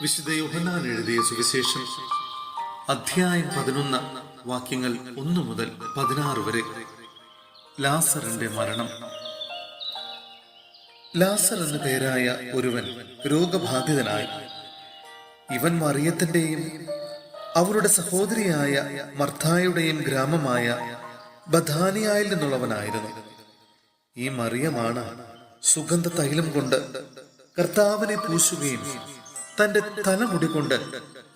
വിശുദ്ധ യോഹന്നാൻ എഴുതിയ സുവിശേഷം അധ്യായം 11 വാക്യങ്ങൾ 1 മുതൽ 16 വരെ. ലാസറിന്റെ മരണം. ലാസർ എന്ന പേരായ ഒരുവൻ രോഗബാധിതനായി. ഇവൻ മറിയത്തിന്റെയും അവരുടെ സഹോദരിയായ മർത്തായുടെയും ഗ്രാമമായ ബഥാനിയായിൽ നിന്നുള്ളവനായിരുന്നു. ഈ മറിയമാണ് സുഗന്ധ തൈലം കൊണ്ട് കർത്താവിനെ പൂശുകയും തന്റെ തലമുടി കൊണ്ട്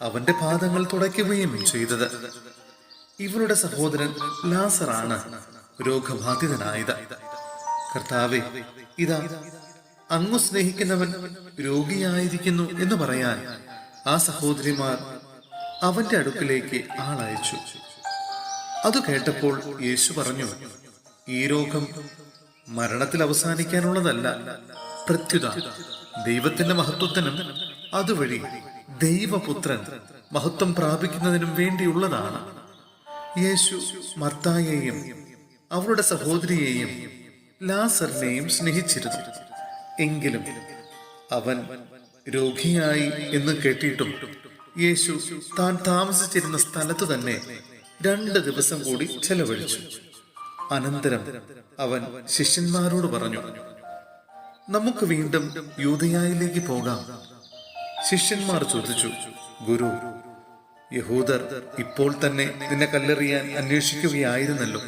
അവന്റെ പാദങ്ങൾ തുടയ്ക്കുകയും ചെയ്തത്. ഇവരുടെ സഹോദരൻ ലാസറാണ് രോഗബാധിതനായത്. കർത്താവേ, ഇതാ അങ്ങ് സ്നേഹിക്കുന്നവൻ രോഗിയായിരിക്കുന്നു എന്ന് പറയാൻ ആ സഹോദരിമാർ അവന്റെ അടുക്കിലേക്ക് ആളയച്ചു. അത് കേട്ടപ്പോൾ യേശു പറഞ്ഞു, ഈ രോഗം മരണത്തിൽ അവസാനിക്കാനുള്ളതല്ല, പ്രത്യുത ദൈവത്തിന്റെ മഹത്വത്തിനും അതുവഴി ദൈവപുത്രൻ മഹത്വം പ്രാപിക്കുന്നതിനും വേണ്ടിയുള്ളതാണ്. യേശു മർത്തായെയും അവരുടെ സഹോദരിയെയും ലാസറിനെയും സ്നേഹിച്ചിരുന്നു. എങ്കിലും അവൻ രോഗിയായി എന്ന് കേട്ടിട്ടും യേശു താൻ താമസിച്ചിരുന്ന സ്ഥലത്തു തന്നെ 2 ദിവസം കൂടി ചെലവഴിച്ചു. അനന്തരം അവൻ ശിഷ്യന്മാരോട് പറഞ്ഞു, നമുക്ക് വീണ്ടും യൂദയായിലേക്ക് പോകാം. ശിഷ്യന്മാർ ചോദിച്ചു, ഗുരു, യഹൂദർ ഇപ്പോൾ തന്നെ നിന്നെ കല്ലെറിയാൻ അന്വേഷിക്കുകയായിരുന്നല്ലോ,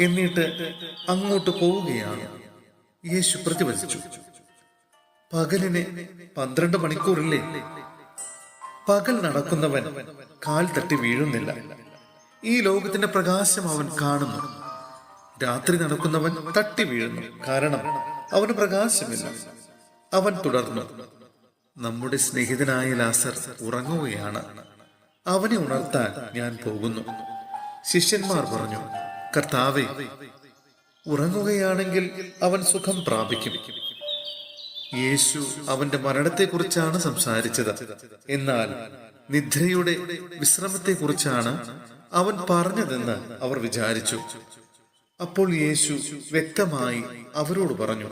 എന്നിട്ട് അങ്ങോട്ട് പോവുകയാണ്. യേശു പ്രതിവചിച്ചു, പകലിനെ 12 മണിക്കൂറില്ലേ? പകൽ നടക്കുന്നവൻ കാൽ തട്ടി വീഴുന്നില്ല. ഈ ലോകത്തിന്റെ പ്രകാശം അവൻ കാണുന്നു. രാത്രി നടക്കുന്നവൻ തട്ടി വീഴുന്നു, കാരണം അവന് പ്രകാശമില്ല. അവൻ തുടർന്നു, നമ്മുടെ സ്നേഹിതനായ ലാസർ ഉറങ്ങുകയാണ്, അവനെ ഉണർത്താൻ ഞാൻ പോകുന്നു. ശിഷ്യന്മാർ പറഞ്ഞു, കർത്താവേ, ഉറങ്ങുകയാണെങ്കിൽ അവൻ സുഖം പ്രാപിക്കും. യേശു അവന്റെ മരണത്തെക്കുറിച്ചാണ് സംസാരിച്ചത്. എന്നാൽ നിദ്രയുടെ വിശ്രമത്തെക്കുറിച്ചാണ് അവൻ പറഞ്ഞതെന്ന് അവർ വിചാരിച്ചു. അപ്പോൾ യേശു വ്യക്തമായി അവരോട് പറഞ്ഞു,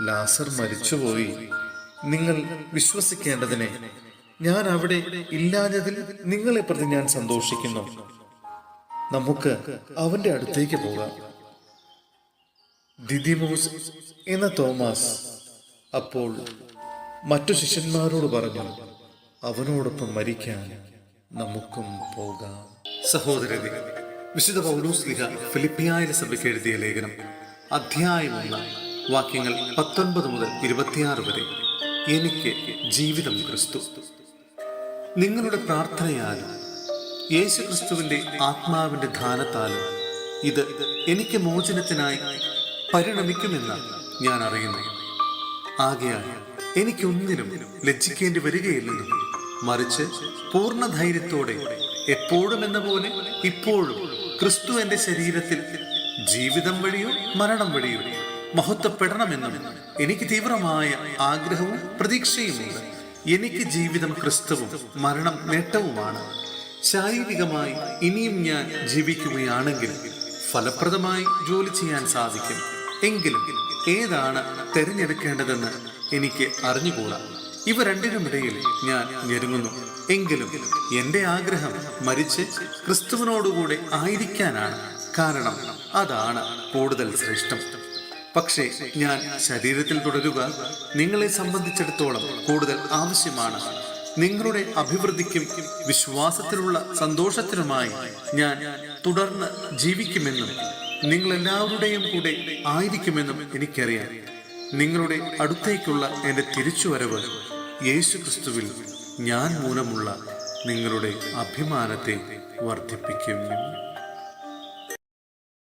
ലാസർ മരിച്ചുപോയി. നിങ്ങൾ വിശ്വസിക്കേണ്ടതിനെ ഞാൻ അവിടെ ഇല്ലാഞ്ഞതിൽ നിങ്ങളെ പ്രതി ഞാൻ സന്തോഷിക്കുന്നു. നമുക്ക് അവന്റെ അടുത്തേക്ക് പോകാം. ദിദിമോസ് എന്ന തോമസ് അപ്പോൾ മറ്റു ശിഷ്യന്മാരോട് പറഞ്ഞു, അവനോടൊപ്പം മരിക്കാൻ നമുക്കും പോകാം. സഹോദരരെ, വിശുദ്ധ പൗലോസ്ലീഹ ഫിലിപ്പിയായ സഭയ്ക്ക് എഴുതിയ ലേഖനം അധ്യായം 1 വാക്യങ്ങൾ 19 മുതൽ 26 വരെ. എനിക്ക് ജീവിതം ക്രിസ്തു. നിങ്ങളുടെ പ്രാർത്ഥനയാലും യേശു ക്രിസ്തുവിന്റെ ആത്മാവിന്റെ ദാനത്താലും ഇത് എനിക്ക് മോചനത്തിനായി പരിണമിക്കുമെന്ന് ഞാൻ അറിയുന്നു. ആകയാൽ എനിക്കൊന്നിനും ലജ്ജിക്കേണ്ടി വരികയില്ലെന്നും, മറിച്ച് പൂർണ്ണ ധൈര്യത്തോടെ എപ്പോഴും എന്ന പോലെ ഇപ്പോഴും ക്രിസ്തു എന്റെ ശരീരത്തിൽ ജീവിതം വഴിയോ മരണം വഴിയോ മഹത്വപ്പെടണമെന്നും എനിക്ക് തീവ്രമായ ആഗ്രഹവും പ്രതീക്ഷയുമുണ്ട്. എനിക്ക് ജീവിതം ക്രിസ്തുവും മരണം നേട്ടവുമാണ്. ശാരീരികമായി ഇനിയും ഞാൻ ജീവിക്കുകയാണെങ്കിൽ ഫലപ്രദമായി ജോലി ചെയ്യാൻ സാധിക്കും. എങ്കിലും ഏതാണ് തിരഞ്ഞെടുക്കേണ്ടതെന്ന് എനിക്ക് അറിഞ്ഞുകൂടാ. ഇവ രണ്ടിനുമിടയിൽ ഞാൻ ഞെരുങ്ങുന്നു. എങ്കിലും എന്റെ ആഗ്രഹം മരിച്ച് ക്രിസ്തുവിനോടുകൂടെ ആയിരിക്കാനാണ്. കാരണം അതാണ് കൂടുതൽ ശ്രേഷ്ഠം. പക്ഷേ ഞാൻ ശരീരത്തിൽ തുടരുക നിങ്ങളെ സംബന്ധിച്ചിടത്തോളം കൂടുതൽ ആവശ്യമാണ്. നിങ്ങളുടെ അഭിവൃദ്ധിക്കും വിശ്വാസത്തിലുള്ള സന്തോഷത്തിനുമായി ഞാൻ തുടർന്ന് ജീവിക്കുമെന്നും നിങ്ങളെല്ലാവരുടെയും കൂടെ ആയിരിക്കുമെന്നും എനിക്കറിയാം. നിങ്ങളുടെ അടുത്തേക്കുള്ള എൻ്റെ തിരിച്ചുവരവ് യേശു ക്രിസ്തുവിൽ ഞാൻ മൂലമുള്ള നിങ്ങളുടെ അഭിമാനത്തെ വർദ്ധിപ്പിക്കും.